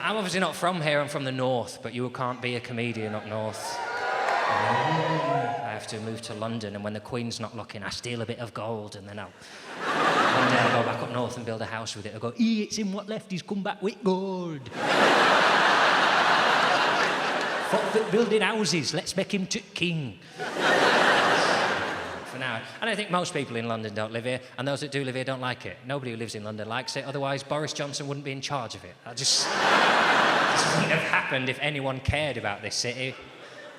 I'm obviously not from here, I'm from the north, but you can't be a comedian up north. I have to move to London, and when the Queen's not looking, I steal a bit of gold, and then one day I'll go back up north and build a house with it. I'll go, it's in what left, he's come back with gold. Fuck building houses, let's make him king. For now. And I think most people in London don't live here, and those that do live here don't like it. Nobody who lives in London likes it, otherwise Boris Johnson wouldn't be in charge of it. This wouldn't have happened if anyone cared about this city.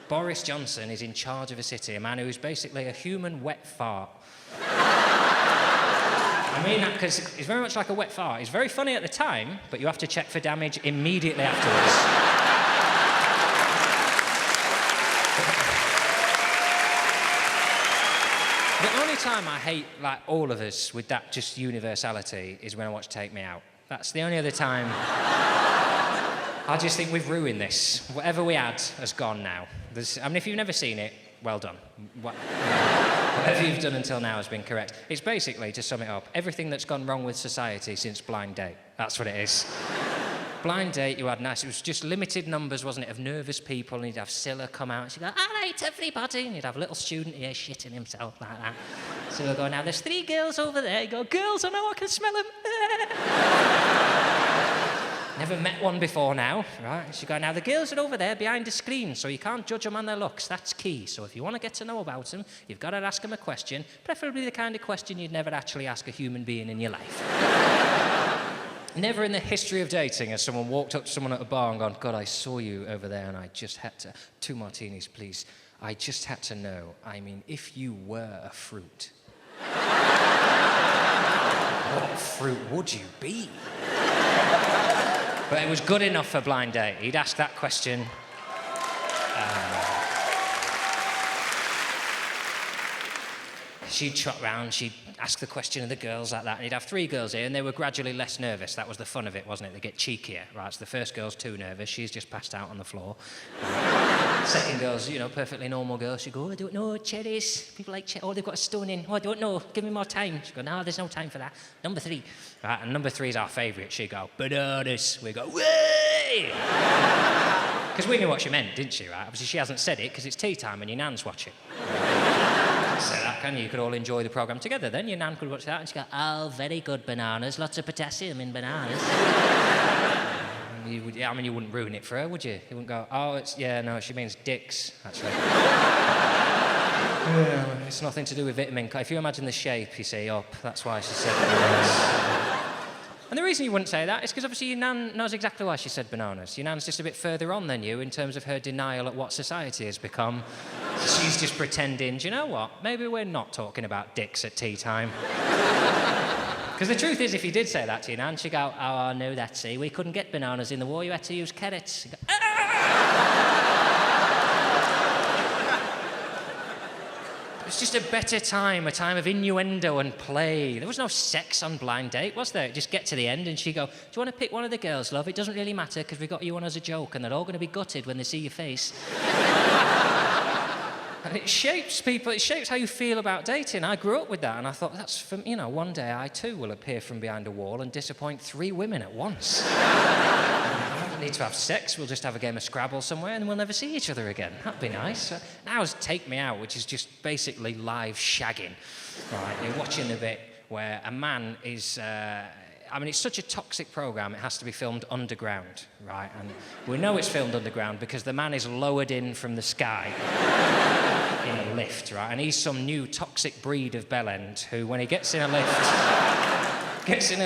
Boris Johnson is in charge of a city, a man who's basically a human wet fart. I mean that because he's very much like a wet fart. He's very funny at the time, but you have to check for damage immediately afterwards. The only time I hate, like, all of us with that just universality is when I watch Take Me Out. That's the only other time. I just think we've ruined this. Whatever we had has gone now. If you've never seen it, well done. Whatever you've done until now has been correct. It's basically, to sum it up, everything that's gone wrong with society since Blind Date. That's what it is. Blind Date, you had it was just limited numbers, wasn't it, of nervous people, and you'd have Scylla come out, and she'd go, all right, everybody, and you'd have a little student here shitting himself like that. So we'll go, now there's 3 girls over there. You go, girls, I know I can smell them. Never met one before now, right? And she'd go, now the girls are over there behind the screen, so you can't judge them on their looks. That's key. So if you want to get to know about them, you've got to ask them a question, preferably the kind of question you'd never actually ask a human being in your life. Never in the history of dating has someone walked up to someone at a bar and gone, God, I saw you over there and I just had to... 2 martinis, please. I just had to know, I mean, if you were a fruit, what fruit would you be? But it was good enough for Blind Date. He'd ask that question. She'd trot round, she'd ask the question of the girls like that, and he'd have 3 girls here, and they were gradually less nervous. That was the fun of it, wasn't it? They get cheekier, right? So the first girl's too nervous, she's just passed out on the floor. Second girl's, perfectly normal girl. She'd go, I don't know, cherries. People like cherries. Oh, they've got a stone in. Oh, I don't know, give me more time. She'd go, no, there's no time for that. Number 3. Right, and number 3 is our favourite. She'd go, bananas. We go, way! Because we knew what she meant, didn't she, right? Obviously, she hasn't said it because it's tea time and your nan's watching. So that can you could all enjoy the programme together then. Your nan could watch that and she'd go, oh, very good bananas, lots of potassium in bananas. You wouldn't ruin it for her, would you? You wouldn't go, oh, no, she means dicks, actually. It's nothing to do with vitamin. If you imagine the shape, you see, up, that's why she said bananas. And the reason you wouldn't say that is because obviously your nan knows exactly why she said bananas. Your nan's just a bit further on than you in terms of her denial at what society has become. She's just pretending, do you know what? Maybe we're not talking about dicks at tea time. Because the truth is, if you did say that to your nan, she'd go, oh, no, that's it. We couldn't get bananas in the war. You had to use carrots. Go, It's just a better time, a time of innuendo and play. There was no sex on Blind Date, was there? Just get to the end and she'd go, do you want to pick one of the girls, love? It doesn't really matter because we got you on as a joke and they're all going to be gutted when they see your face. And it shapes people, it shapes how you feel about dating. I grew up with that and I thought, that's from, one day I too will appear from behind a wall and disappoint 3 women at once. I don't need to have sex, we'll just have a game of Scrabble somewhere and we'll never see each other again. That'd be nice. Now it's Take Me Out, which is just basically live shagging. Right, you're watching the bit where a man is... it's such a toxic programme, it has to be filmed underground, right? And we know it's filmed underground because the man is lowered in from the sky in a lift, right? And he's some new toxic breed of bellend who, when he gets in a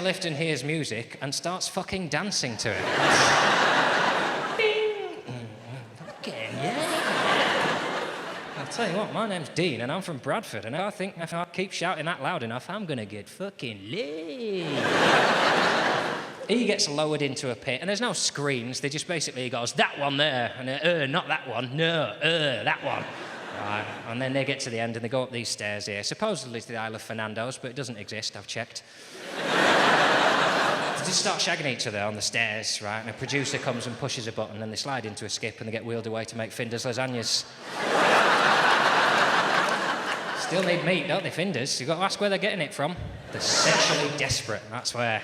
lift and hears music and starts fucking dancing to it. Fucking yeah. I'll tell you what, my name's Dean and I'm from Bradford and I think if I keep shouting that loud enough, I'm gonna get fucking laid. He gets lowered into a pit and there's no screens, they just basically goes, that one there, and not that one, no, that one. Right, and then they get to the end and they go up these stairs here, supposedly to the Isle of Fernando's, but it doesn't exist, I've checked. They just start shagging each other on the stairs, right, and a producer comes and pushes a button and they slide into a skip and they get wheeled away to make Finder's lasagnas. Still need meat, don't they, Finders? You've got to ask where they're getting it from. They're sexually desperate, that's where.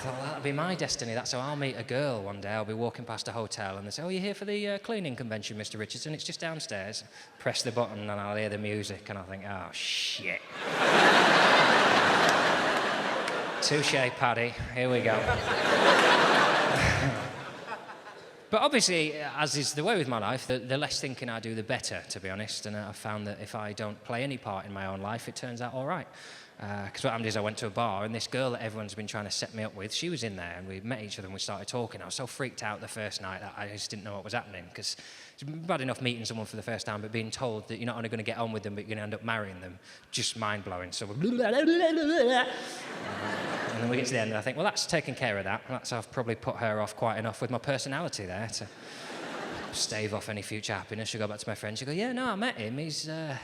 thought, well, that'll be my destiny. That's how I'll meet a girl one day. I'll be walking past a hotel and they say, oh, you're here for the cleaning convention, Mr. Richardson? It's just downstairs. Press the button and I'll hear the music and I'll think, oh, shit. Touche, Paddy. Here we go. But obviously, as is the way with my life, the less thinking I do, the better, to be honest. And I've found that if I don't play any part in my own life, it turns out all right. Because what happened is I went to a bar, and this girl that everyone's been trying to set me up with, she was in there, and we met each other, and we started talking. I was so freaked out the first night that I just didn't know what was happening, because it's bad enough meeting someone for the first time, but being told that you're not only going to get on with them, but you're going to end up marrying them, just mind-blowing. So and then we get to the end, and I think, well, that's taken care of that. That's I've probably put her off quite enough with my personality there to stave off any future happiness. She'll go back to my friend. She'll go, yeah, no, I met him. He's, ooh,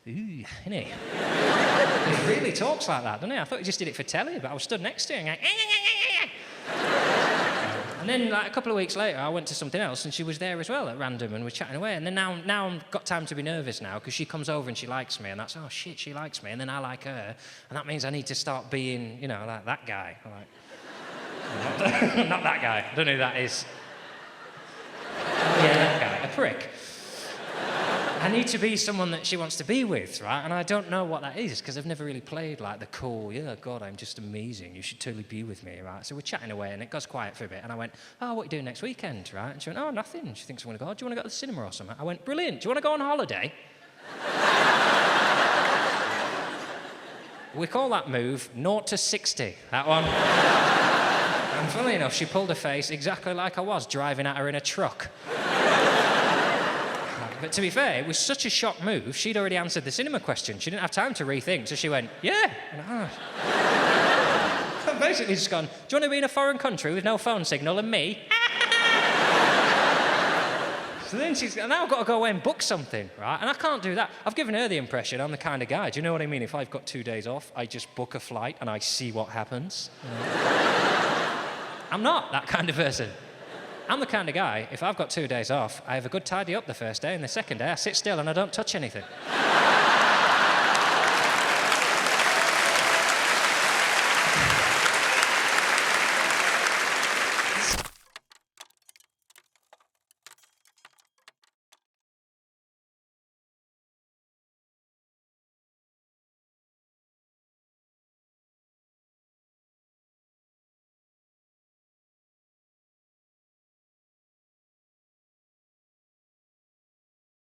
isn't he? He really talks like that, doesn't he? I thought he just did it for telly, but I was stood next to him going, and then, like, a couple of weeks later, I went to something else, and she was there as well at random, and we're chatting away. And then now I've got time to be nervous now, because she comes over and she likes me, and that's, oh, shit, she likes me, and then I like her, and that means I need to start being, you know, like that guy. Like, not that guy. I don't know who that is. Yeah, that guy, a prick. I need to be someone that she wants to be with, right? And I don't know what that is, because I've never really played like the cool, yeah, God, I'm just amazing, you should totally be with me, right? So we're chatting away, and it goes quiet for a bit, and I went, oh, what are you doing next weekend, right? And she went, oh, nothing. She thinks I'm going to go, oh, do you want to go to the cinema or something? I went, brilliant, do you want to go on holiday? We call that move 0 to 60, that one. And funnily enough, she pulled her face exactly like I was driving at her in a truck. But to be fair, it was such a shock move, she'd already answered the cinema question. She didn't have time to rethink, so she went, yeah. I've basically just gone, do you want to be in a foreign country with no phone signal and me? So then she's now I've got to go away and book something, right? And I can't do that. I've given her the impression I'm the kind of guy, do you know what I mean? If I've got 2 days off, I just book a flight and I see what happens. I'm not that kind of person. I'm the kind of guy, if I've got 2 days off, I have a good tidy up the first day, and the second day I sit still and I don't touch anything.